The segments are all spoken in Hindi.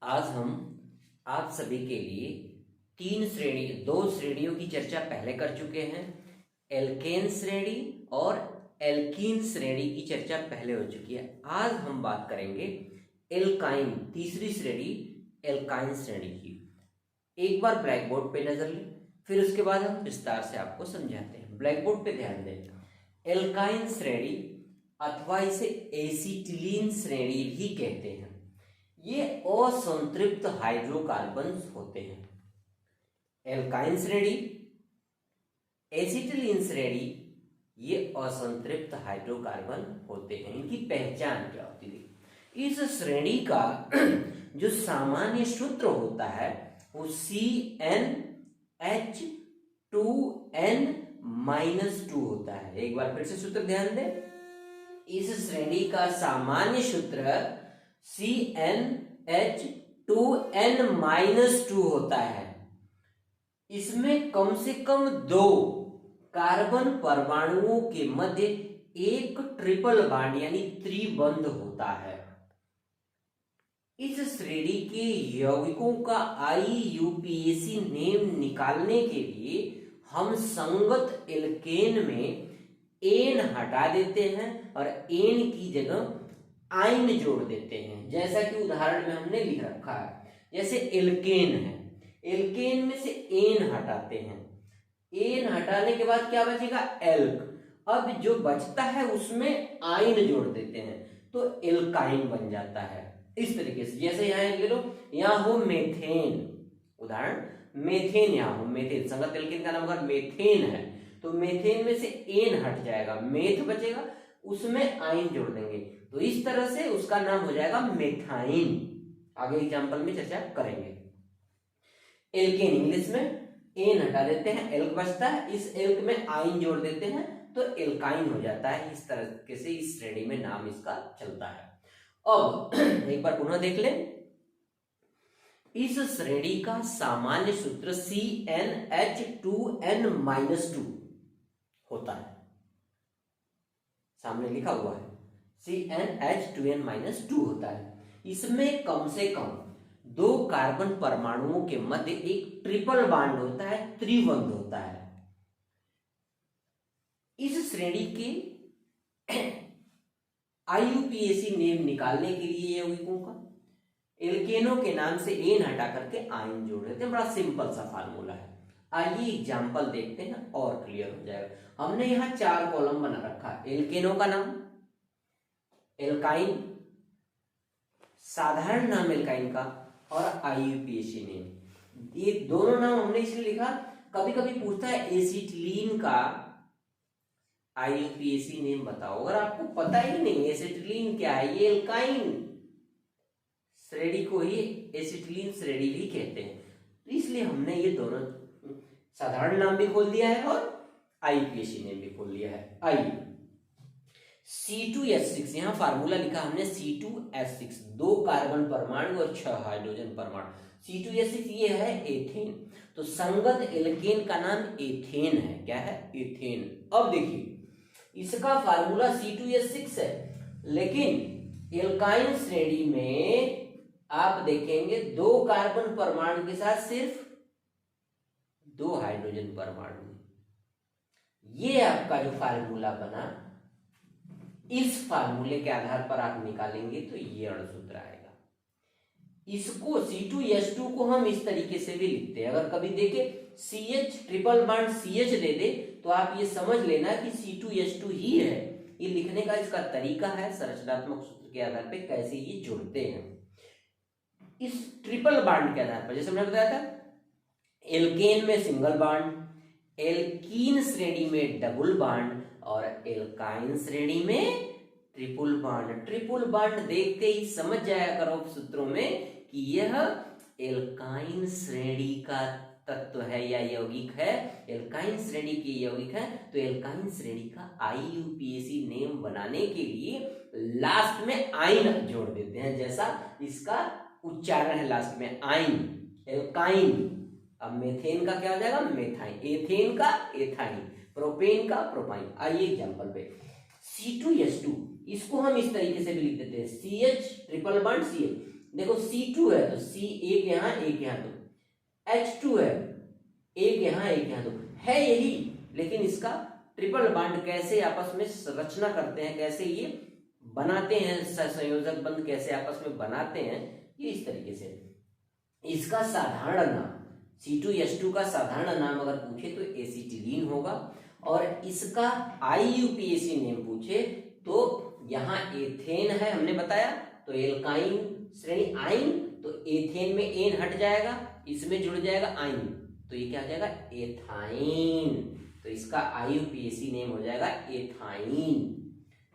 आज हम आप सभी के लिए दो श्रेणियों की चर्चा पहले कर चुके हैं। एल्केन श्रेणी और एल्कीन श्रेणी की चर्चा पहले हो चुकी है। आज हम बात करेंगे एल्काइन, तीसरी श्रेणी एल्काइन श्रेणी की। एक बार ब्लैक बोर्ड पे नजर लें, फिर उसके बाद हम विस्तार से आपको समझाते हैं। ब्लैक बोर्ड पे ध्यान दें। एल्काइन श्रेणी अथवा इसे एसिटिलीन श्रेणी भी कहते हैं। ये असंतृप्त हाइड्रोकार्बन्स होते हैं। एल्काइन श्रेणी, एसिटिलीन श्रेणी, ये असंतृप्त हाइड्रोकार्बन होते हैं। इनकी पहचान क्या होती है? इस श्रेणी का जो सामान्य सूत्र होता है वो CnH2n-2 होता है। एक बार फिर से सूत्र ध्यान दें। इस श्रेणी का सामान्य सूत्र CnH2n-2 होता है। इसमें कम से कम 2 कार्बन परमाणुओं के मध्य एक ट्रिपल बॉन्ड यानी त्रिबंध होता है। इस श्रेणी के यौगिकों का IUPAC नेम निकालने के लिए हम संगत एल्केन में एन हटा देते हैं और एन की जगह आइन जोड़ देते हैं। जैसा कि उदाहरण में हमने लिख रखा है, जैसे एल्केन है, एल्केन में से एन हटाते हैं, एन हटाने के बाद क्या बचेगा? एल्क। अब जो बचता है उसमें आइन जोड़ देते हैं तो एल्काइन बन जाता है। इस तरीके से जैसे यहाँ ले लो, यहाँ हो मेथेन, उदाहरण मेथेन, यहाँ हो मेथेन, संगत एल्केन का नाम अगर मेथेन है तो मेथेन में से एन हट जाएगा, मेथ बचेगा, उसमें आइन जोड़ देंगे तो इस तरह से उसका नाम हो जाएगा मेथाइन। आगे एग्जांपल में चर्चा करेंगे। एल्केन इंग्लिश में एन हटा देते हैं, एल्क बचता है, इस एल्क में आइन जोड़ देते हैं तो एल्काइन हो जाता है। इस तरह से इस श्रेणी में नाम इसका चलता है। अब एक बार पुनः देख लें। इस श्रेणी का सामान्य सूत्र CnH2n-2 होता है। सामने लिखा हुआ है CnH2n-2 होता है। इसमें कम से कम 2 कार्बन परमाणुओं के मध्य एक ट्रिपल बॉन्ड होता है, त्रिबंध होता है। इस श्रेणी के IUPAC नेम निकालने के लिए यौगिकों का एल्केनों के नाम से एन हटा करके आइन जोड़ देते हैं। बड़ा सिंपल सा फार्मूला है। आइए एग्जांपल देखते हैं और क्लियर हो जाएगा। हमने यहाँ 4 कॉलम बना रखा है। एल्केनों का नाम, एल्काइन, साधारण नाम एल्काइन का और IUPAC नेम। ये दोनों नाम हमने इसलिए लिखा, कभी कभी पूछता है एसिटिलीन का IUPAC नेम बताओ। अगर आपको पता ही नहीं एसिटिलीन क्या है, ये एल्काइन श्रेणी को ही एसिटिलीन श्रेणी भी कहते हैं, तो इसलिए हमने ये दोनों साधारण नाम भी खोल दिया है और IUPAC नेम भी खोल दिया है। आइए C2H6, यहां फार्मूला लिखा हमने C2H6, 2 कार्बन परमाणु और 6 हाइड्रोजन परमाणु। C2H6 ये है एथेन, तो संगत एल्केन का नाम एथेन है। क्या है? एथेन। अब देखिए इसका फार्मूला C2H6 है, लेकिन एल्काइन श्रेणी में आप देखेंगे 2 कार्बन परमाणु के साथ सिर्फ 2 हाइड्रोजन परमाणु। ये आपका जो फार्मूला बना, इस फार्मूले के आधार पर आप निकालेंगे तो ये अणुसूत्र आएगा। इसको C2H2 को हम इस तरीके से भी लिखते हैं। अगर कभी देखे CH ट्रिपल बॉन्ड CH दे दे तो आप ये समझ लेना कि C2H2 ही है। ये लिखने का इसका तरीका है, संरचनात्मक सूत्र के आधार पे कैसे ये जुड़ते हैं। इस ट्रिपल बॉन्ड के आधार पर, जैसे मैंने बताया था, एल्केन में सिंगल बॉन्ड, एल्कीन श्रेणी में डबल बॉन्ड और एल्काइन श्रेणी में ट्रिपल बॉन्ड। ट्रिपल बॉन्ड देखते ही समझ जाया करो सूत्रों में कि यह एल्काइन श्रेणी का तत्व है या यौगिक है, एल्काइन श्रेणी की यौगिक है। तो एल्काइन श्रेणी का IUPAC नेम बनाने के लिए लास्ट में आइन जोड़ देते हैं, जैसा इसका उच्चारण है लास्ट में, आइन, एल्काइन। अब मेथेन का क्या हो जाएगा? मेथाइन। एथेन का एथाइन, प्रोपेन का प्रोपाइन। आइए एग्जांपल पे C2H2, इसको हम इस तरीके से भी लिख देते हैं CH ट्रिपल बॉन्ड CH, देखो C2 है तो C एक यहाँ तो H2 है एक यहाँ तो है यही, लेकिन इसका ट्रिपल बॉन्ड कैसे आपस में रचना करते हैं, कैसे ये बनाते हैं, संयोजक बंध कैसे आपस में बनाते हैं, ये इस तरीके से। इसका साधारण नाम C2H2 का साधारण नाम अगर पूछे तो एसिटिलीन होगा, और इसका IUPAC नेम पूछे तो यहाँ एथेन है हमने बताया, तो एल्काइन श्रेणी आइन, तो एथेन में एन हट जाएगा, इसमें जुड़ जाएगा आइन, तो ये क्या हो जाएगा एथाइन, तो इसका IUPAC नेम हो जाएगा एथाइन।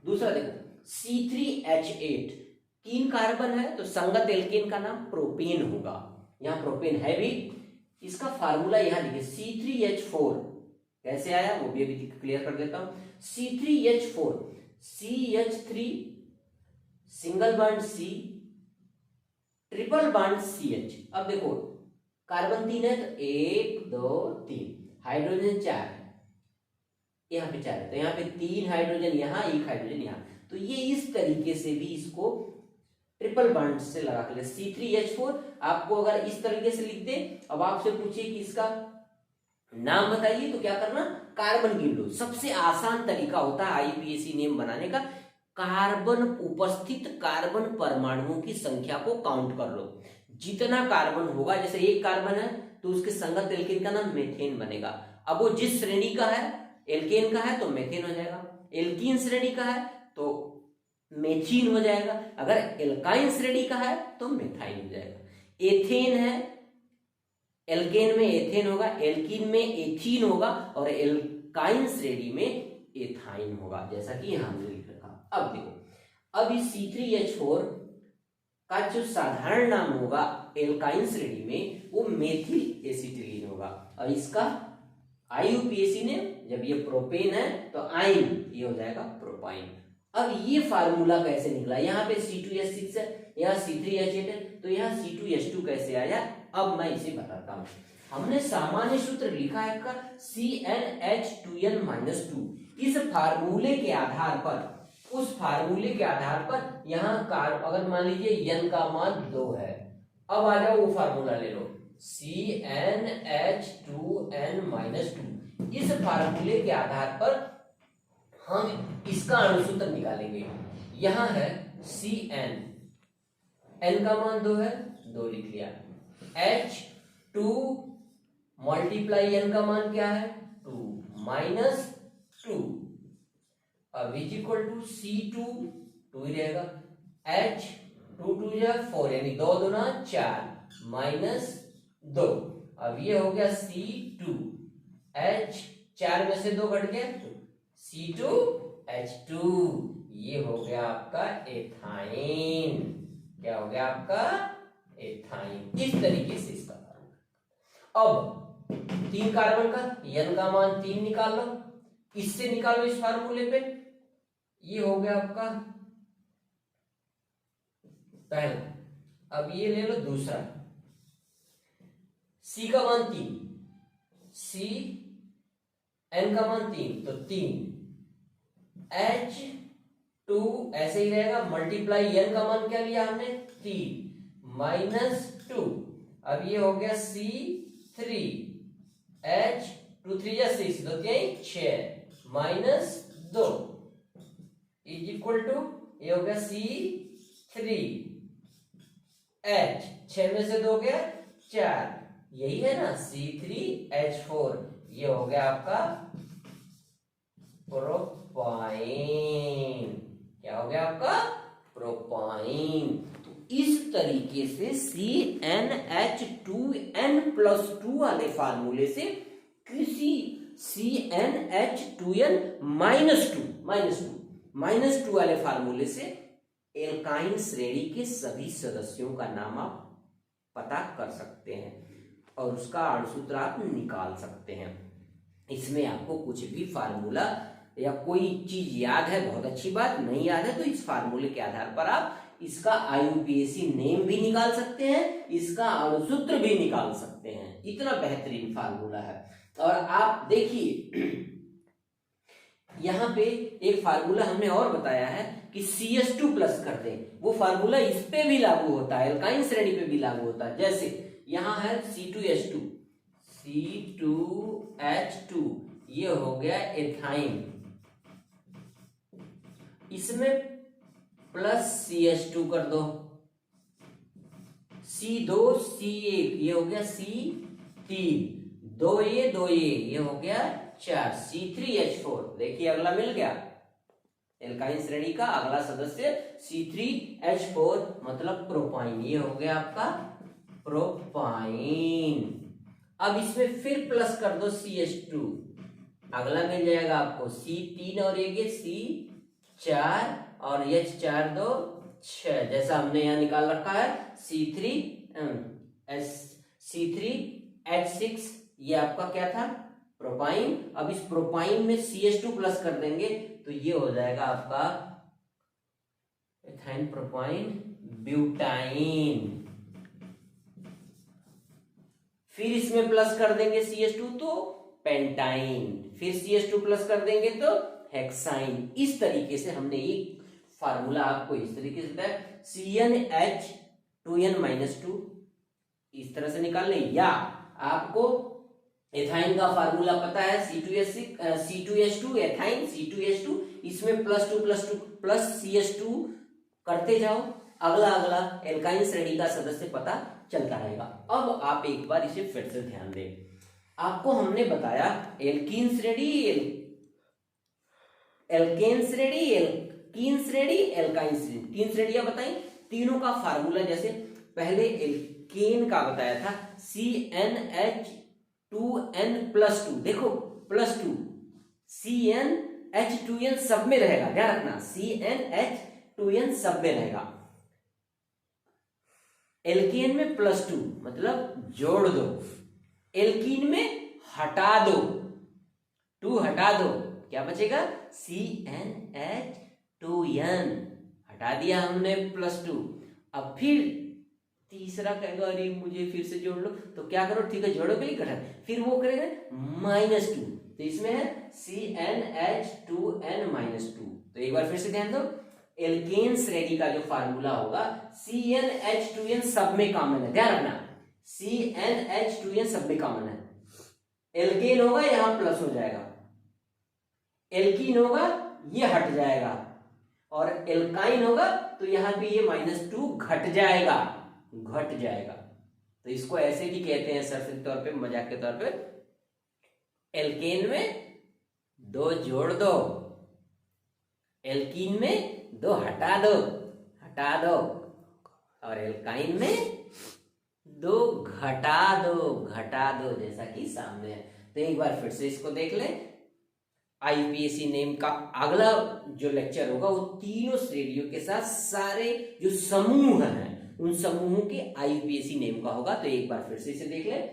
दूसरा देखो C3H8 तीन कार्बन है तो संगत एल्केन का नाम प्रोपेन होगा, यहाँ प्रोपेन है भी। इसका फार्मूला यहाँ देखिए C3H4 कैसे आया वो भी अभी क्लियर कर देता हूं। C3H4 CH3 single bond C triple bond CH। अब देखो कार्बन 3 है तो 1 2 3, हाइड्रोजन 4 है, यहाँ पे 4 है तो यहाँ पे 3 हाइड्रोजन यहाँ, 1 हाइड्रोजन यहाँ, तो ये इस तरीके से भी इसको ट्रिपल बॉन्ड से लगा के C3H4 आपको अगर इस तरीके से लिख दे, अब आपसे पूछे कि इसका नाम बताइए तो क्या करना, कार्बन गिन लो। सबसे आसान तरीका होता है IUPAC नेम बनाने का, कार्बन उपस्थित कार्बन परमाणुओं की संख्या को काउंट कर लो, जितना कार्बन होगा, जैसे एक कार्बन है तो उसके संगत एल्केन का नाम मेथेन बनेगा। अब वो जिस श्रेणी का है, एल्केन का है तो मेथेन हो जाएगा, एल्कीन श्रेणी का है तो मेथीन हो जाएगा, अगर एल्काइन श्रेणी का है तो मेथाइन हो जाएगा। एथेन है, एल्केन में एथेन होगा, एल्कीन में एथीन होगा, और एल्काइन श्रेणी में एथाइन होगा, जैसा कि यहां हमने लिख रखा। अब देखो, अब इस C3H4 का जो साधारण नाम होगा एल्काइन श्रेणी में वो मेथिल एसिटिलीन होगा, और इसका IUPAC ने जब ये प्रोपेन है तो आइन, ये हो जाएगा प्रोपाइन। अब ये फार्मूला कैसे निकला, यहाँ पे C2H6 है, यहाँ C3H8 है, तो यहाँ C2H2 कैसे आया, अब मैं इसे बताता हूँ। हमने सामान्य सूत्र लिखा है का CnH2n-2, इस फार्मूले के आधार पर, उस फार्मूले के आधार पर यहाँ अगर मान लीजिए n का मान 2 है, अब आ जाओ वो फार्मूला ले लो CnH2n-2, इस फार्मूले के आधार पर हम इसका अणुसूत्र निकालेंगे। यहां है Cn, n का मान 2 है, 2 लिख लिया, H2 मल्टीप्लाई n का मान क्या है 2 माइनस 2, अब इज इक्वल टू C2, 2 ही रहेगा, H2 2 4 यानी 2 दूना 4 माइनस 2, अब ये हो गया C2, H 4 में से 2 घट गया C2H2, ये हो गया आपका एथाइन, क्या हो गया आपका एथाइन। इस तरीके से इसका फार्मूला। अब 3 कार्बन का n का मान 3 निकाल लो, इससे निकालो इस फार्मूले पे, ये हो गया आपका पहला। अब ये ले लो दूसरा, C का मान 3, C n का मान 3 तो 3, H2 ऐसे ही रहेगा, मल्टीप्लाई n का मान क्या लिया हमने 3 माइनस 2, अब ये हो गया C3, H2 3 6 2 3 6 minus 2 is equal to, ये हो गया C3, H 6 में से 2 गया 4, यही है ना C3H4, ये हो गया आपका प्रोपाइन, क्या हो गया आपका प्रोपाइन। तो इस तरीके से CnH2n+2 वाले फार्मूले से किसी CnH2n-2 वाले फार्मूले से एल्काइन श्रेणी के सभी सदस्यों का नाम आप पता कर सकते हैं और उसका अणुसूत्र आप निकाल सकते हैं। इसमें आपको कुछ भी फार्मूला या कोई चीज याद है बहुत अच्छी बात, नहीं याद है तो इस फार्मूले के आधार पर आप इसका IUPAC नेम भी निकाल सकते हैं, इसका अणुसूत्र भी निकाल सकते हैं। इतना बेहतरीन फार्मूला है। और आप देखिए यहाँ पे एक फार्मूला हमने और बताया है कि CH2 प्लस कर दें, वो फार्मूला इस पे भी लागू होता है, एल्काइन श्रेणी पे भी लागू होता है। जैसे यहां है C2H2, C2H2 ये हो गया एथाइन, इसमें प्लस CH2 कर दो, C2 C1 ये हो गया C3, दो ये हो गया 4, C3H4। देखिए अगला मिल गया, एल्काइन श्रेणी का अगला सदस्य C3H4 मतलब प्रोपाइन, ये हो गया आपका प्रोपाइन। अब इसमें फिर प्लस कर दो CH2, अगला मिल जाएगा आपको C3 और ये C4 और H4 2 6, जैसा हमने यहाँ निकाल रखा है C3H6, ये आपका क्या था प्रोपाइन। अब इस प्रोपाइन में CH2 प्लस कर देंगे तो ये हो जाएगा आपका एथाइन प्रोपाइन ब्यूटाइन। फिर इसमें प्लस कर देंगे CH2 तो पेंटाइन, फिर CH2 प्लस कर देंगे तो हेक्साइन। इस तरीके से हमने एक फार्मूला आपको इस तरीके से बताया, CnH2n-2 इस तरह से निकाल लें, या आपको एथाइन का फार्मूला पता है C2H2 एथाइन C2H2, इसमें +2 प्लस CH2 करते जाओ, अगला अगला एल्काइन श्रेणी का सदस्य पता चलता रहेगा। अब आप एक बार इसे फिर से ध्यान दें, आपको हमने बताया एल्कीन श्रेणी, एल्केन श्रेणी, एल्कीन श्रेणी, एल्काइन श्रेणी, 3 श्रेणियां बताई। तीनों का फार्मूला जैसे पहले एल्केन का बताया था CnH2n+2, देखो +2 CnH2n सब में रहेगा, ध्यान रखना CnH2n सब में रहेगा। एल्केन में +2 मतलब जोड़ दो, एल्कीन में हटा दो, 2 हटा दो, क्या बचेगा CnH2n, हटा दिया हमने +2। अब फिर तीसरा कहेगा अरे मुझे फिर से जोड़ लो, तो क्या करो, ठीक है जोड़ो भी घटा, फिर वो करेगा -2, तो इसमें है CnH2n-2। तो एक बार फिर से ध्यान दो, एल्केन श्रेणी का जो फार्मूला होगा CnH2n सब में कॉमन है, ध्यान रखना CnH2n सब में कॉमन है। एल्केन होगा यहां प्लस हो जाएगा, एल्कीन होगा ये हट जाएगा, और एल्काइन होगा तो यहां पे ये -2 घट जाएगा। तो इसको ऐसे भी कहते हैं सरल तौर पे, मजाक के तौर पे, एल्केन में 2 जोड़ दो, एल्कीन में 2 हटा दो, और एल्काइन में 2 घटा दो, जैसा कि सामने है। तो एक बार फिर से इसको देख ले, IUPAC नेम का अगला जो लेक्चर होगा वो तीनों श्रेणियों के साथ सारे जो समूह हैं उन समूहों के IUPAC नेम का होगा। तो एक बार फिर से इसे देख ले,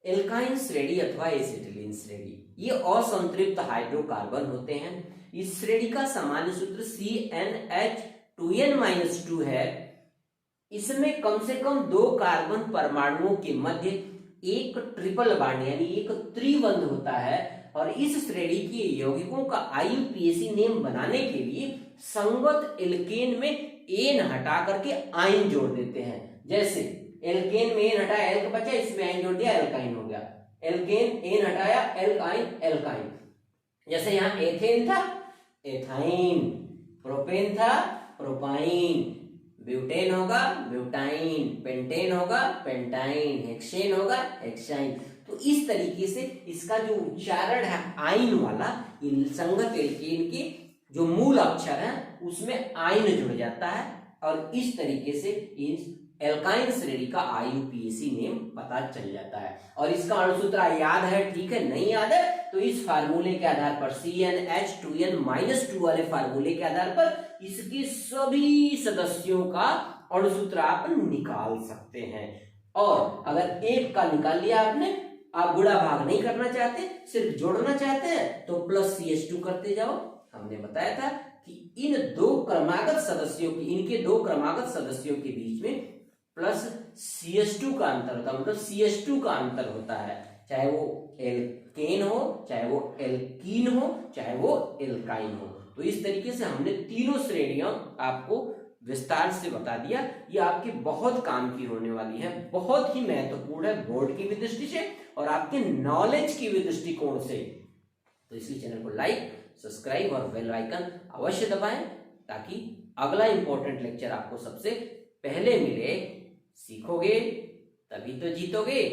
एल्काइन श्रेणी अथवा एसिटिलीन श्रेणी, ये असंतृप्त हाइड्रोकार्बन होते हैं। इस श्रेणी का सामान्य सूत्र CnH2n-2 है। इसमें कम से कम 2 कार्बन परमाणुओं के मध्य एक ट्रिपल बॉन्ड यानी एक त्रिबंध होता है, और इस श्रेणी के यौगिकों का IUPAC नेम बनाने के लिए संगत एल्केन में एन हटा करके आइन जोड़ देते हैं। जैसे एल्केन में एन हटाया, एल बचा, इसमें आइन जोड़ दिया, एल्काइन हो गया। एल्केन एन हटाया, एल्काइन। जैसे यहां एथेन था एथाइन, प्रोपेन था प्रोपाइन, ब्यूटेन होगा ब्यूटाइन, पेंटेन होगा पेंटाइन, हेक्सेन होगा हेक्साइन। तो इस तरीके से इसका जो उच्चारण है आइन वाला, संगत एल्केन के जो मूल अक्षर है उसमें आइन जुड़ जाता है, और इस तरीके से इस एल्काइन श्रेणी का IUPAC नेम पता चल जाता है। और इसका अणुसूत्र याद है, ठीक है, नहीं याद है तो इस फार्मूले के आधार पर CnH2n-2 वाले फार्मूले के आधार पर इसके सभी सदस्यों का अणुसूत्र आप निकाल सकते हैं। और अगर एक का निकाल लिया आपने, आप गुणा भाग नहीं करना चाहते, सिर्फ जोड़ना चाहते हैं, तो +CH2 करते जाओ। हमने बताया था कि इनके 2 क्रमागत सदस्यों के बीच में +CH2 का अंतर होता है, मतलब CH2 का अंतर होता है, चाहे वो एल्केन हो, चाहे वो एल्कीन हो, चाहे वो एल्काइन हो। तो इस तरीके से हमने तीनों श्रेणियां आपको विस्तार से बता दिया। ये आपके बहुत काम की होने वाली है, बहुत ही महत्वपूर्ण है बोर्ड की भी दृष्टि से और आपके नॉलेज की भी दृष्टिकोण से। तो इसी चैनल को लाइक, सब्सक्राइब और बेल आइकन अवश्य दबाएं ताकि अगला इंपॉर्टेंट लेक्चर आपको सबसे पहले मिले। सीखोगे तभी तो जीतोगे।